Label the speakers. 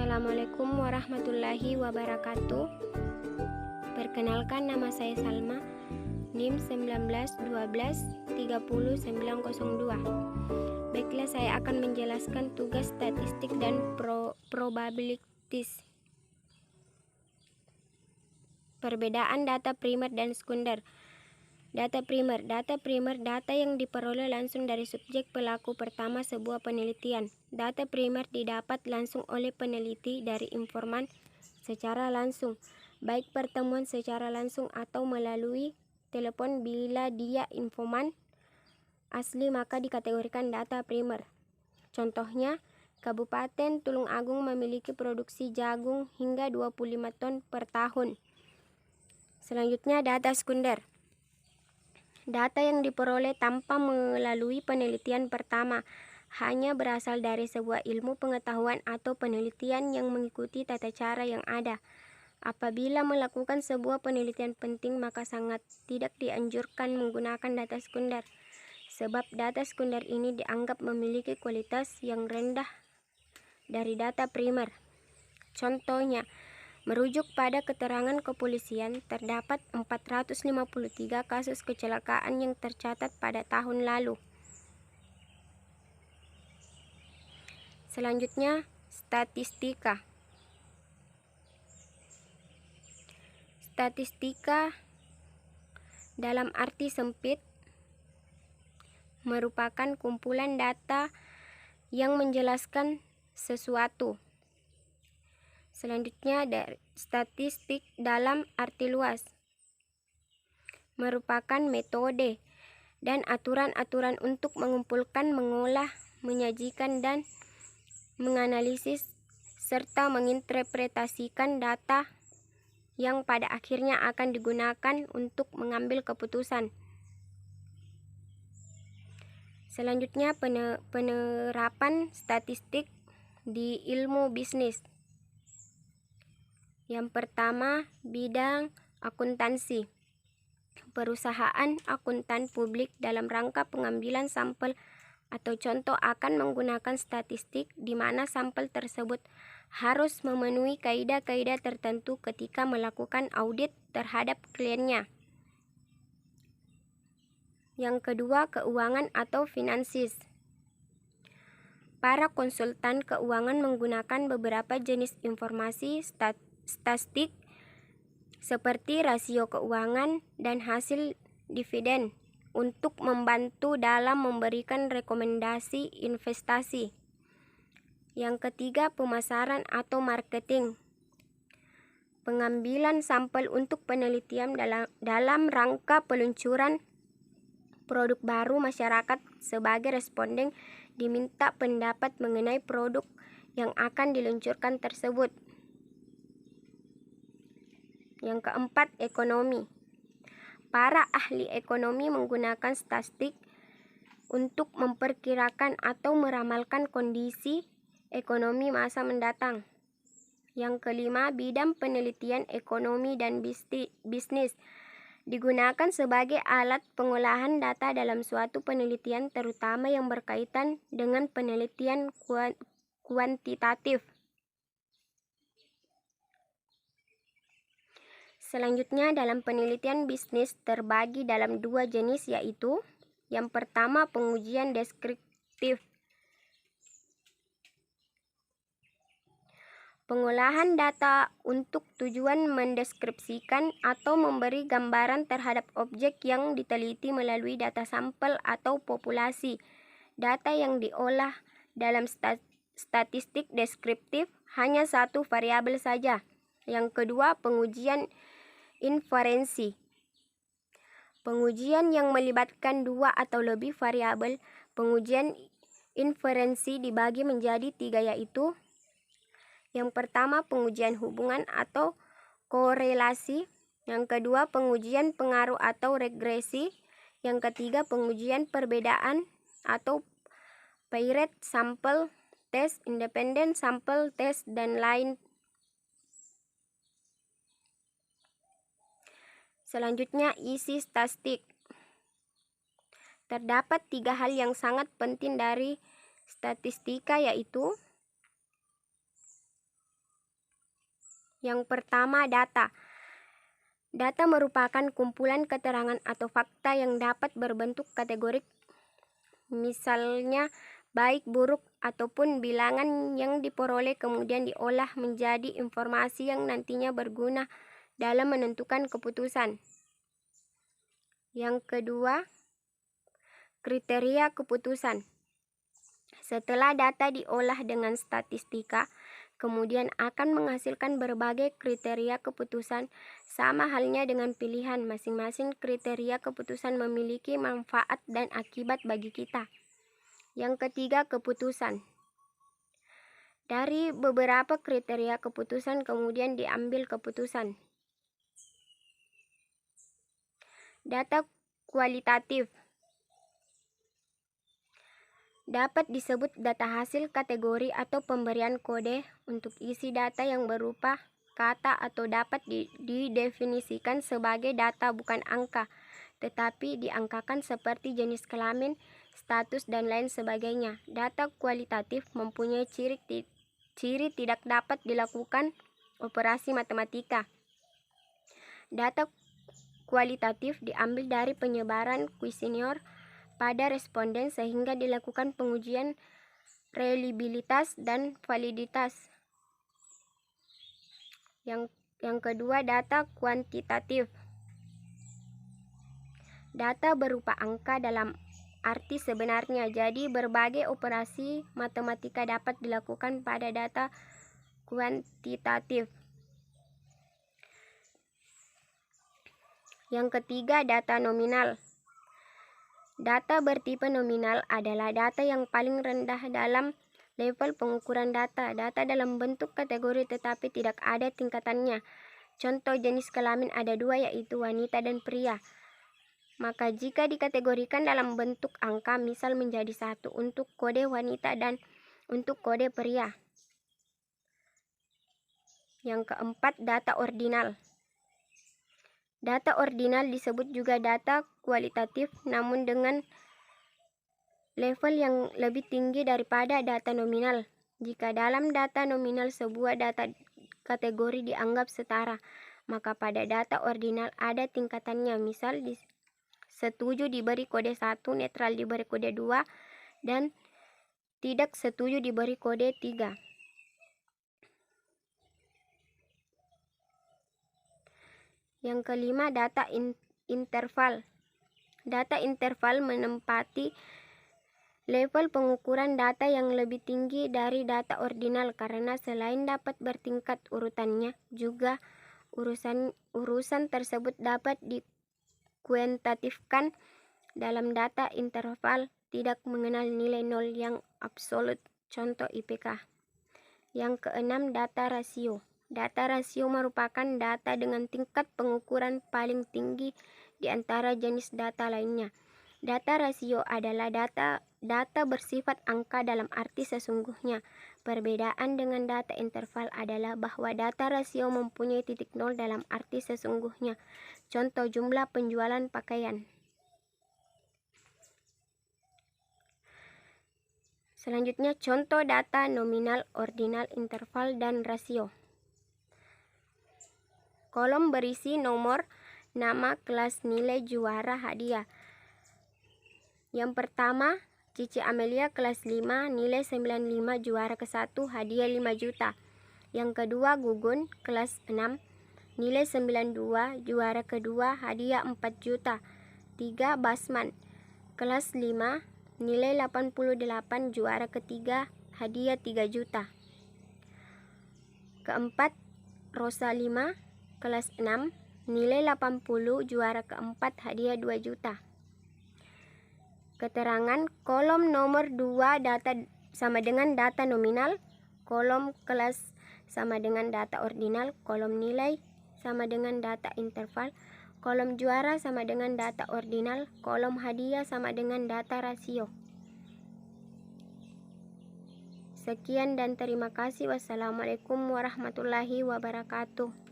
Speaker 1: Assalamualaikum warahmatullahi wabarakatuh. Perkenalkan, nama saya Salma, NIM 1912300902. Baiklah, saya akan menjelaskan tugas statistik dan probabilities. Perbedaan data primer dan sekunder. Data primer, data yang diperoleh langsung dari subjek pelaku pertama sebuah penelitian. Data primer didapat langsung oleh peneliti dari informan secara langsung, baik pertemuan secara langsung atau melalui telepon. Bila dia informan asli, maka dikategorikan data primer. Contohnya, Kabupaten Tulung Agung memiliki produksi jagung hingga 25 ton per tahun. Selanjutnya, data sekunder. Data yang diperoleh tanpa melalui penelitian pertama, hanya berasal dari sebuah ilmu pengetahuan atau penelitian yang mengikuti tata cara yang ada. Apabila melakukan sebuah penelitian penting, maka sangat tidak dianjurkan menggunakan data sekunder, sebab data sekunder ini dianggap memiliki kualitas yang rendah dari data primer. Contohnya, merujuk pada keterangan kepolisian, terdapat 453 kasus kecelakaan yang tercatat pada tahun lalu. Selanjutnya, statistika. Statistika dalam arti sempit merupakan kumpulan data yang menjelaskan sesuatu. Selanjutnya, statistik dalam arti luas merupakan metode dan aturan-aturan untuk mengumpulkan, mengolah, menyajikan, dan menganalisis serta menginterpretasikan data yang pada akhirnya akan digunakan untuk mengambil keputusan. Selanjutnya, penerapan statistik di ilmu bisnis. Yang pertama, bidang akuntansi. Perusahaan akuntan publik dalam rangka pengambilan sampel atau contoh akan menggunakan statistik di mana sampel tersebut harus memenuhi kaidah-kaidah tertentu ketika melakukan audit terhadap kliennya. Yang kedua, keuangan atau finansis. Para konsultan keuangan menggunakan beberapa jenis informasi statistik seperti rasio keuangan dan hasil dividen untuk membantu dalam memberikan rekomendasi investasi. Yang ketiga, pemasaran atau marketing. Pengambilan sampel untuk penelitian dalam rangka peluncuran produk baru. Masyarakat sebagai responden diminta pendapat mengenai produk yang akan diluncurkan tersebut. Yang keempat, ekonomi. Para ahli ekonomi menggunakan statistik untuk memperkirakan atau meramalkan kondisi ekonomi masa mendatang. Yang kelima, bidang penelitian ekonomi dan bisnis. Digunakan sebagai alat pengolahan data dalam suatu penelitian, terutama yang berkaitan dengan penelitian kuantitatif. Selanjutnya, dalam penelitian bisnis terbagi dalam dua jenis, yaitu yang pertama, pengujian deskriptif. Pengolahan data untuk tujuan mendeskripsikan atau memberi gambaran terhadap objek yang diteliti melalui data sampel atau populasi. Data yang diolah dalam statistik deskriptif hanya satu variabel saja. Yang kedua, pengujian inferensi. Pengujian yang melibatkan dua atau lebih variabel. Pengujian inferensi dibagi menjadi tiga, yaitu yang pertama, pengujian hubungan atau korelasi. Yang kedua, pengujian pengaruh atau regresi. Yang ketiga, pengujian perbedaan atau paired sample test, independent sample test, dan lain. Selanjutnya, isi statistik. Terdapat tiga hal yang sangat penting dari statistika, yaitu Yang pertama, data. Data merupakan kumpulan keterangan atau fakta yang dapat berbentuk kategorik, misalnya baik, buruk, ataupun bilangan yang diperoleh kemudian diolah menjadi informasi yang nantinya berguna dalam menentukan keputusan. Yang kedua, kriteria keputusan. Setelah data diolah dengan statistika, kemudian akan menghasilkan berbagai kriteria keputusan. Sama halnya dengan pilihan, masing-masing kriteria keputusan memiliki manfaat dan akibat bagi kita. Yang ketiga, keputusan. Dari beberapa kriteria keputusan kemudian diambil keputusan. Data kualitatif dapat disebut data hasil kategori atau pemberian kode untuk isi data yang berupa kata atau dapat didefinisikan sebagai data bukan angka, tetapi diangkakan seperti jenis kelamin, status, dan lain sebagainya. Data kualitatif mempunyai ciri tidak dapat dilakukan operasi matematika. Data kualitatif diambil dari penyebaran kuesioner pada responden sehingga dilakukan pengujian reliabilitas dan validitas. Yang kedua, data kuantitatif. Data berupa angka dalam arti sebenarnya, jadi berbagai operasi matematika dapat dilakukan pada data kuantitatif. Yang ketiga, data nominal. Data bertipe nominal adalah data yang paling rendah dalam level pengukuran data. Data dalam bentuk kategori tetapi tidak ada tingkatannya. Contoh jenis kelamin ada dua, yaitu wanita dan pria. Maka jika dikategorikan dalam bentuk angka, misal menjadi 1 untuk kode wanita dan untuk kode pria. Yang keempat, data ordinal. Data ordinal disebut juga data kualitatif, namun dengan level yang lebih tinggi daripada data nominal. Jika dalam data nominal sebuah data kategori dianggap setara, maka pada data ordinal ada tingkatannya. Misal setuju diberi kode 1, netral diberi kode 2, dan tidak setuju diberi kode 3. Yang kelima, data interval. Data interval menempati level pengukuran data yang lebih tinggi dari data ordinal karena selain dapat bertingkat urutannya, juga urusan tersebut dapat dikuantitatifkan. Dalam data interval tidak mengenal nilai nol yang absolut, contoh IPK. Yang keenam, data rasio. Data rasio merupakan data dengan tingkat pengukuran paling tinggi di antara jenis data lainnya. Data rasio adalah data bersifat angka dalam arti sesungguhnya. Perbedaan dengan data interval adalah bahwa data rasio mempunyai titik nol dalam arti sesungguhnya. Contoh jumlah penjualan pakaian. Selanjutnya, contoh data nominal, ordinal, interval, dan rasio. Kolom berisi nomor, nama, kelas, nilai, juara, hadiah. Yang pertama, Cici Amelia kelas 5, nilai 95, juara ke-1, hadiah 5 juta. Yang kedua, Gugun kelas 6, nilai 92, juara kedua, hadiah 4 juta. 3, Basman kelas 5, nilai 88, juara ketiga, hadiah 3 juta. Keempat, Rosa 5, kelas 6, nilai 80, juara keempat, hadiah 2 juta. Keterangan kolom nomor 2 data sama dengan data nominal, kolom kelas sama dengan data ordinal, kolom nilai sama dengan data interval, kolom juara sama dengan data ordinal, kolom hadiah sama dengan data rasio. Sekian dan terima kasih. Wassalamualaikum warahmatullahi wabarakatuh.